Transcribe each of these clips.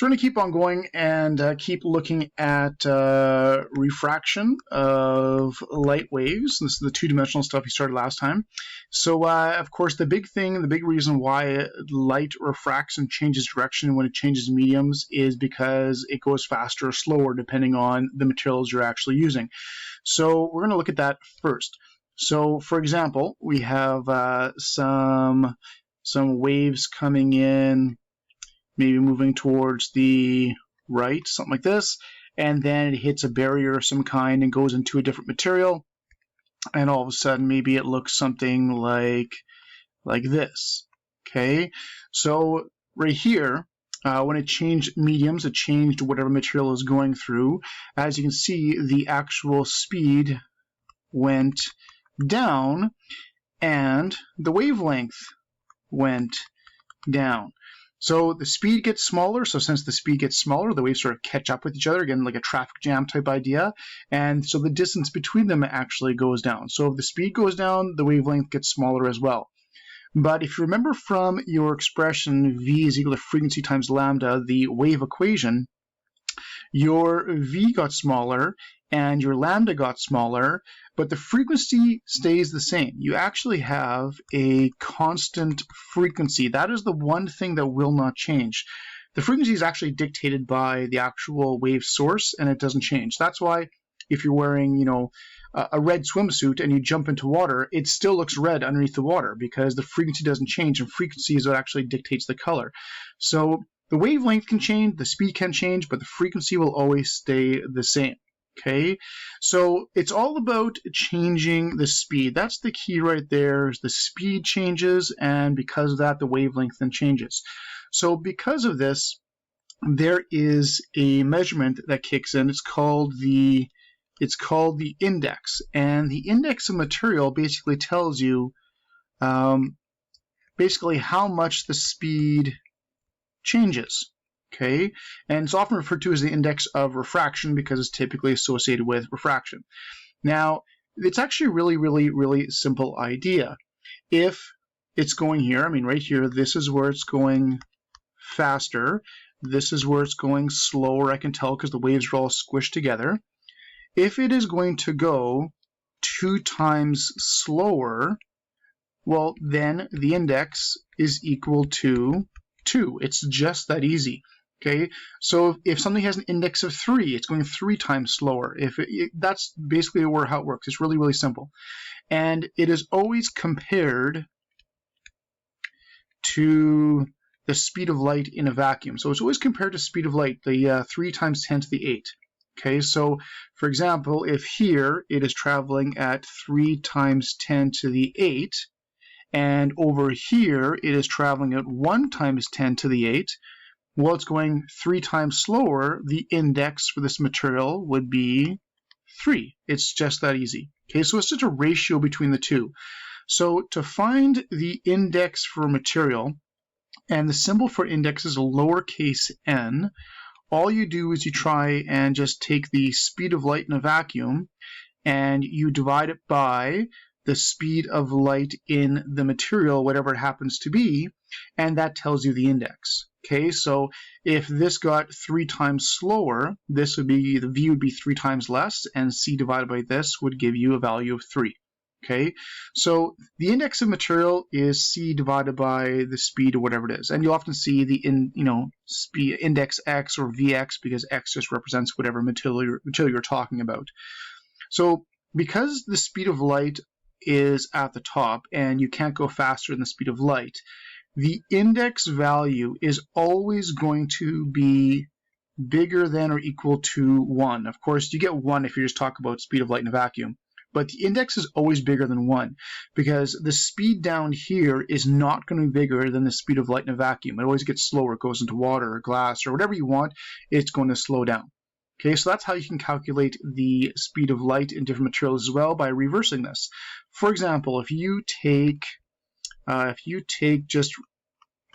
So we're going to keep on going and keep looking at refraction of light waves. This is the two-dimensional stuff we started last time. So, of course, the big reason why light refracts and changes direction when it changes mediums is because it goes faster or slower depending on the materials you're actually using. So we're going to look at that first. So, for example, we have some waves coming in, maybe moving towards the right, something like this, and then it hits a barrier of some kind and goes into a different material, and all of a sudden maybe it looks something like this. Okay, so right here, when it changed mediums, it changed whatever material is going through. As you can see, the actual speed went down and the wavelength went down. So the speed gets smaller, so since the speed gets smaller, the waves sort of catch up with each other, again, like a traffic jam type idea, and so the distance between them actually goes down. So if the speed goes down, the wavelength gets smaller as well. But if you remember from your expression v is equal to frequency times lambda, the wave equation, your v got smaller and your lambda got smaller, but the frequency stays the same. You actually have a constant frequency. That is the one thing that will not change. The frequency is actually dictated by the actual wave source, and it doesn't change. That's why if you're wearing, a red swimsuit and you jump into water, it still looks red underneath the water because the frequency doesn't change, and frequency is what actually dictates the color. So the wavelength can change, the speed can change, but the frequency will always stay the same. Okay, so it's all about changing the speed. That's the key right there, is the speed changes, and because of that, the wavelength then changes. So because of this, there is a measurement that kicks in. It's called the index, and the index of material basically tells you basically how much the speed changes. Okay, and it's often referred to as the index of refraction because it's typically associated with refraction. Now, it's actually a really simple idea. If it's going here, right here, this is where it's going faster. This is where it's going slower, I can tell because the waves are all squished together. If it is going to go 2 times slower, well, then the index is equal to 2. It's just that easy. Okay, so if something has an index of 3, it's going 3 times slower. That's basically how it works. It's really simple. And it is always compared to the speed of light in a vacuum. So it's always compared to speed of light, the 3 times 10 to the 8. Okay, so for example, if here it is traveling at 3 times 10 to the 8, and over here it is traveling at 1 times 10 to the 8, well, it's going 3 times slower, the index for this material would be 3. It's just that easy. Okay, so it's just a ratio between the two. So to find the index for a material, and the symbol for index is a lowercase n, all you do is you try and just take the speed of light in a vacuum and you divide it by the speed of light in the material, whatever it happens to be, and that tells you the index. Okay, so if this got 3 times slower, this would be, the v would be 3 times less, and c divided by this would give you a value of 3. Okay, so the index of material is c divided by the speed or whatever it is, and you often see the speed index x or vx because x just represents whatever material you're talking about. So because the speed of light is at the top and you can't go faster than the speed of light, the index value is always going to be bigger than or equal to 1. Of course, you get 1 if you just talk about speed of light in a vacuum, but the index is always bigger than 1 because the speed down here is not going to be bigger than the speed of light in a vacuum. It always gets slower. It goes into water or glass or whatever you want, it's going to slow down. Okay, so that's how you can calculate the speed of light in different materials as well, by reversing this. For example, if you take just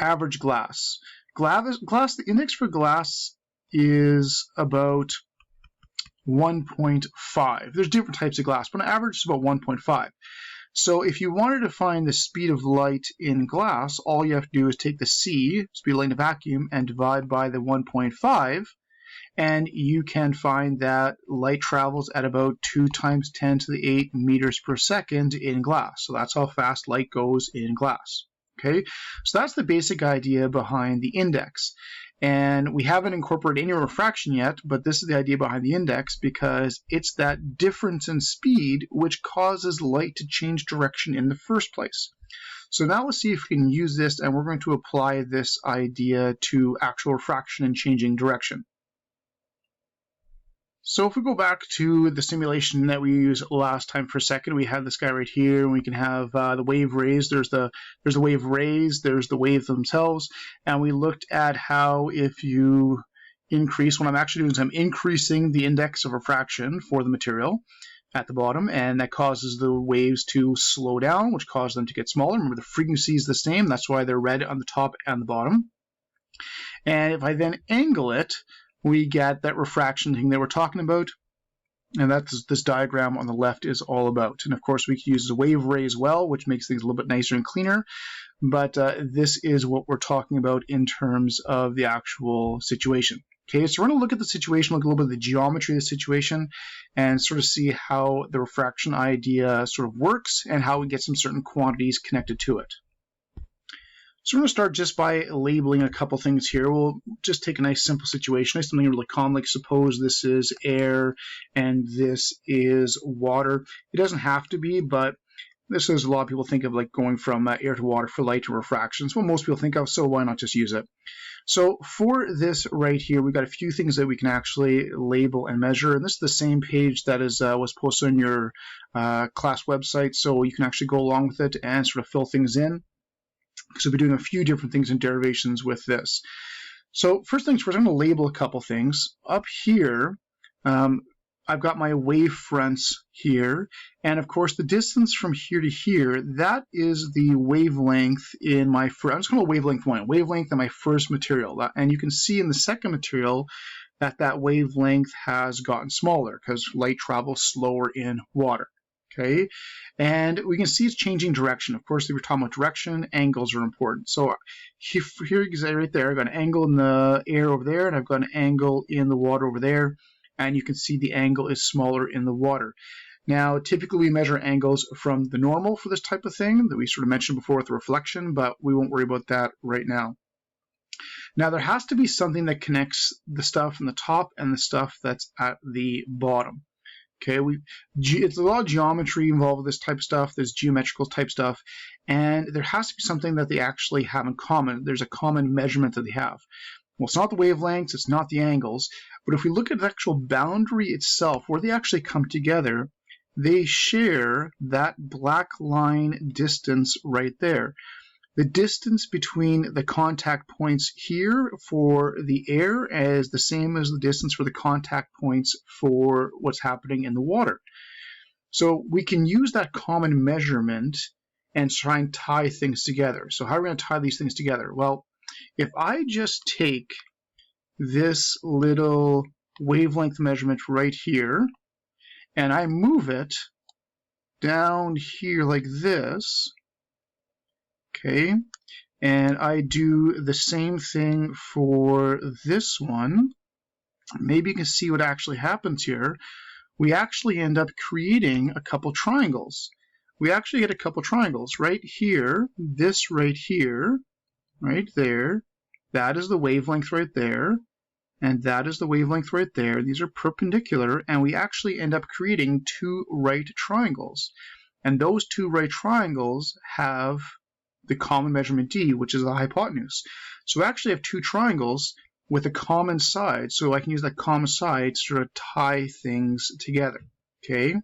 average glass, the index for glass is about 1.5. There's different types of glass, but on average it's about 1.5. So if you wanted to find the speed of light in glass, all you have to do is take the c, speed of light in a vacuum, and divide by the 1.5, and you can find that light travels at about 2 times 10 to the 8 meters per second in glass. So that's how fast light goes in glass. Okay, so that's the basic idea behind the index. And we haven't incorporated any refraction yet, but this is the idea behind the index because it's that difference in speed which causes light to change direction in the first place. So now let's see if we can use this, and we're going to apply this idea to actual refraction and changing direction. So if we go back to the simulation that we used last time for a second, we have this guy right here, and we can have the wave rays. There's the wave rays, there's the waves themselves, and we looked at how if you increase, what I'm actually doing is I'm increasing the index of refraction for the material at the bottom, and that causes the waves to slow down, which causes them to get smaller. Remember, the frequency is the same, that's why they're red on the top and the bottom. And if I then angle it, we get that refraction thing that we're talking about, and that's this diagram on the left is all about. And of course, we can use the wave ray as well, which makes things a little bit nicer and cleaner, but this is what we're talking about in terms of the actual situation. Okay, so we're going to look at the situation, look a little bit at the geometry of the situation, and sort of see how the refraction idea sort of works and how we get some certain quantities connected to it. So we're going to start just by labeling a couple things here. We'll just take a nice simple situation, something really common, like suppose this is air and this is water. It doesn't have to be, but this is a lot of people think of like going from air to water for light to refraction. It's what most people think of, so why not just use it? So for this right here, we've got a few things that we can actually label and measure, and this is the same page that is was posted on your class website, so you can actually go along with it and sort of fill things in. So we'll be doing a few different things in derivations with this. So first things first, I'm going to label a couple things. Up here, I've got my wave fronts here, and of course the distance from here to here, that is the wavelength in my first, I'm just going to wavelength one, wavelength in my first material. And you can see in the second material that that wavelength has gotten smaller because light travels slower in water. Okay, and we can see it's changing direction. Of course, if we're talking about direction, angles are important. So here you can right there, I've got an angle in the air over there, and I've got an angle in the water over there, and you can see the angle is smaller in the water. Now, typically we measure angles from the normal for this type of thing that we sort of mentioned before with the reflection, but we won't worry about that right now. Now, there has to be something that connects the stuff in the top and the stuff that's at the bottom. Okay, it's a lot of geometry involved with this type of stuff. There's geometrical type stuff, and there has to be something that they actually have in common. There's a common measurement that they have. Well, it's not the wavelengths, it's not the angles, but if we look at the actual boundary itself, where they actually come together, they share that black line distance right there. The distance between the contact points here for the air is the same as the distance for the contact points for what's happening in the water. So we can use that common measurement and try and tie things together. So how are we going to tie these things together? Well, if I just take this little wavelength measurement right here and I move it down here like this, okay, and I do the same thing for this one, maybe you can see what actually happens here. We actually end up creating a couple triangles. We actually get a couple triangles right here, this right here, right there. That is the wavelength right there, and that is the wavelength right there. These are perpendicular, and we actually end up creating two right triangles. And those two right triangles have the common measurement d, which is the hypotenuse. So we actually have two triangles with a common side, so I can use that common side to sort of tie things together. Okay,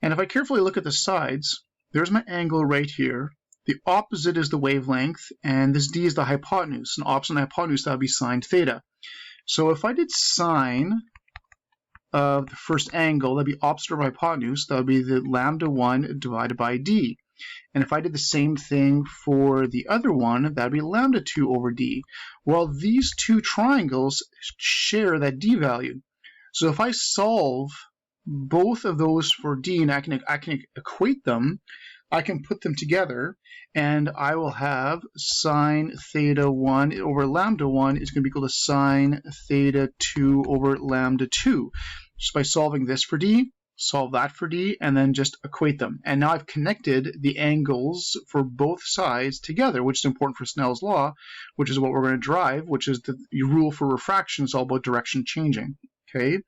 and if I carefully look at the sides, there's my angle right here. The opposite is the wavelength, and this d is the hypotenuse. And opposite of the hypotenuse, that would be sine theta. So if I did sine of the first angle, that'd be opposite of hypotenuse. That would be the lambda 1 divided by d. And if I did the same thing for the other one, that'd be lambda 2 over d. Well, these two triangles share that d value. So if I solve both of those for D, and I can equate them. I can put them together, and I will have sine theta 1 over lambda 1 is going to be equal to sine theta 2 over lambda 2. Just by solving this for D, solve that for D, and then just equate them. And now I've connected the angles for both sides together, which is important for Snell's law, which is what we're going to derive, which is the rule for refraction is all about direction changing. Okay.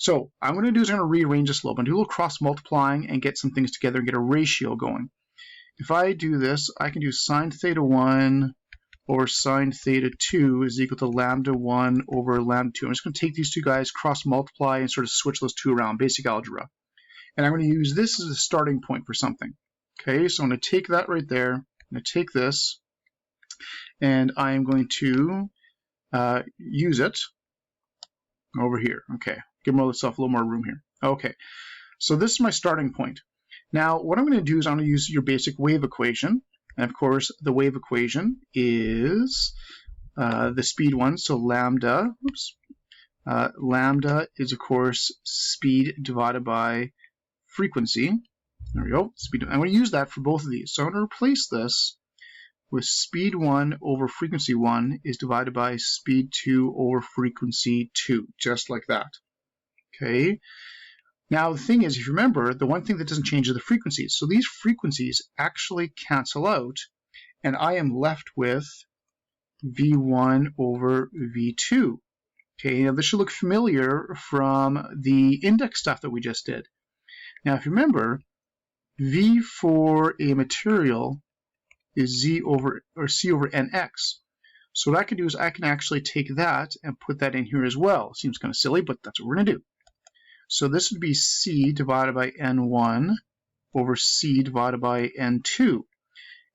So I'm going to do is I'm going to rearrange this a little bit, do a little cross multiplying and get some things together and get a ratio going. If I do this, I can do sine theta 1 over sine theta 2 is equal to lambda 1 over lambda 2. I'm just going to take these two guys, cross multiply, and sort of switch those two around, basic algebra. And I'm going to use this as a starting point for something. Okay, so I'm going to take that right there. I'm going to take this, and I'm going to use it over here. Okay. Give myself a little more room here. Okay, so this is my starting point. Now, what I'm going to do is I'm going to use your basic wave equation. And of course, the wave equation is the speed one. So lambda, lambda is, of course, speed divided by frequency. There we go. Speed. I'm going to use that for both of these. So I'm going to replace this with speed 1 over frequency 1 is divided by speed 2 over frequency 2, just like that. Okay. Now the thing is, if you remember, the one thing that doesn't change are the frequencies. So these frequencies actually cancel out, and I am left with V1 over V2. Okay, now this should look familiar from the index stuff that we just did. Now if you remember, V for a material is C over NX. So what I can do is I can actually take that and put that in here as well. Seems kind of silly, but that's what we're going to do. So this would be C divided by N1 over C divided by N2.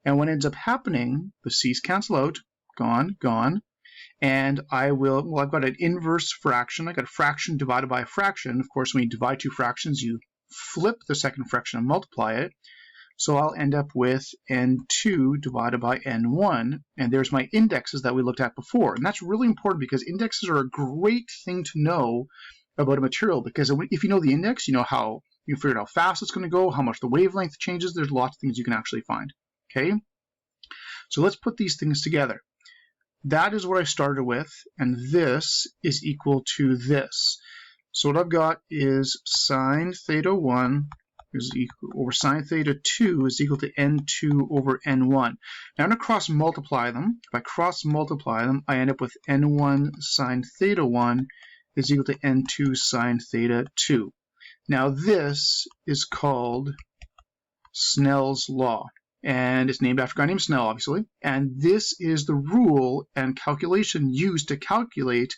And what ends up happening, the C's cancel out, gone, gone. And I've got an inverse fraction. I've got a fraction divided by a fraction. Of course, when you divide two fractions, you flip the second fraction and multiply it. So I'll end up with N2 divided by N1. And there's my indexes that we looked at before. And that's really important because indexes are a great thing to know about a material, because if you know the index, you know how you figure out how fast it's going to go, how much the wavelength changes. There's lots of things you can actually find. Okay, so let's put these things together. That is what I started with, and this is equal to this. So what I've got is sine theta 1 is equal over sine theta 2 is equal to N2 over N1. Now I'm going to cross multiply them. If I cross multiply them, I end up with N1 sine theta 1 is equal to N2 sine theta 2. Now this is called Snell's Law, and it's named after a guy named Snell, obviously. And this is the rule and calculation used to calculate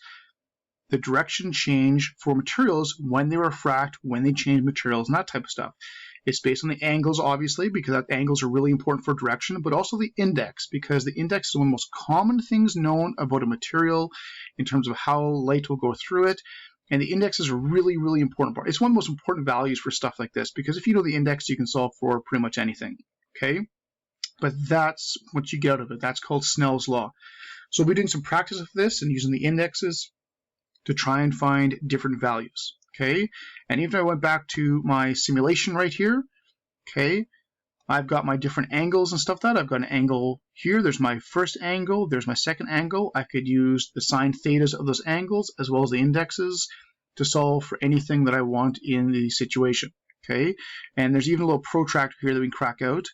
the direction change for materials when they refract, when they change materials, and that type of stuff. It's based on the angles, obviously, because angles are really important for direction, but also the index, because the index is one of the most common things known about a material in terms of how light will go through it. And the index is a really, really important part. It's one of the most important values for stuff like this, because if you know the index, you can solve for pretty much anything. Okay? But that's what you get out of it. That's called Snell's Law. So we'll be doing some practice of this and using the indexes to try and find different values. Okay, and even if I went back to my simulation right here, okay, I've got my different angles and stuff that I've got an angle here. There's my first angle. There's my second angle. I could use the sine thetas of those angles as well as the indexes to solve for anything that I want in the situation. Okay, and there's even a little protractor here that we can crack out.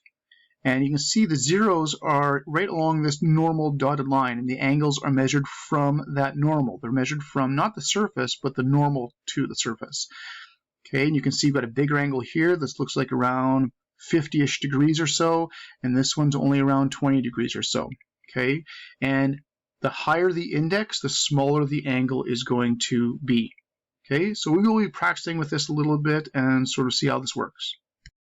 And you can see the zeros are right along this normal dotted line, and the angles are measured from that normal. They're measured from not the surface, but the normal to the surface. Okay, and you can see you've got a bigger angle here. This looks like around 50-ish degrees or so, and this one's only around 20 degrees or so. Okay, and the higher the index, the smaller the angle is going to be. Okay, so we will be practicing with this a little bit and sort of see how this works.